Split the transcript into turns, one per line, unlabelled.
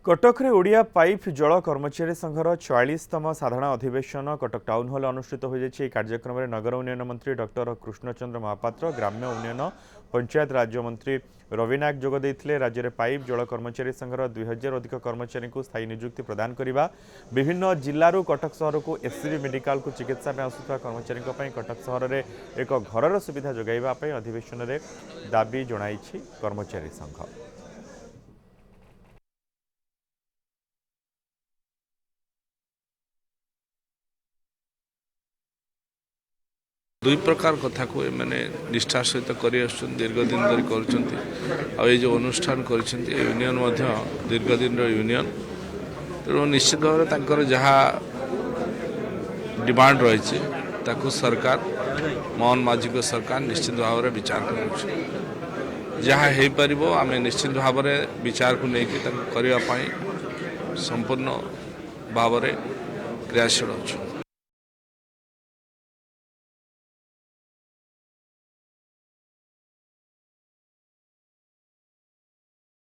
कटक रे ओडिया पाइप जल कर्मचारी संघर 44तम साधारण अधिवेशन कटक टाउन हॉल अनुष्ठित हो जाए। कार्यक्रम में नगर उन्नयन मंत्री डॉक्टर कृष्णचंद्र महापात्र, ग्राम्य उन्नयन पंचायत राज्य मंत्री रवि नायक जोग देइथिले। राज्य में पाइप जल कर्मचारी संघर 2000 अधिक कर्मचारी को स्थायी नियुक्ति प्रदान करने, विभिन्न जिलूर कटक सहर को एससीबी मेडिकल को चिकित्सा में आसुवा कर्मचारी कटक सहर में एक घर सुविधा जोगाइबा अधिवेशन में दाबी जणाई कर्मचारी संघ।
दुई प्रकार कथा को मैंने निष्ठा सहित कर दीर्घ दिन धरी कर जो अनुष्ठान कर यूनियन दीर्घ दिन यूनियन तेणु निश्चित भाव में जहाँ डिमांड रही सरकार मोहन माझी को सरकार निश्चित भाव में विचार कर जहाँ हो पार आम निश्चित भाव में विचार को लेकिन करने संपूर्ण भाव में क्रियाशील अच्छु।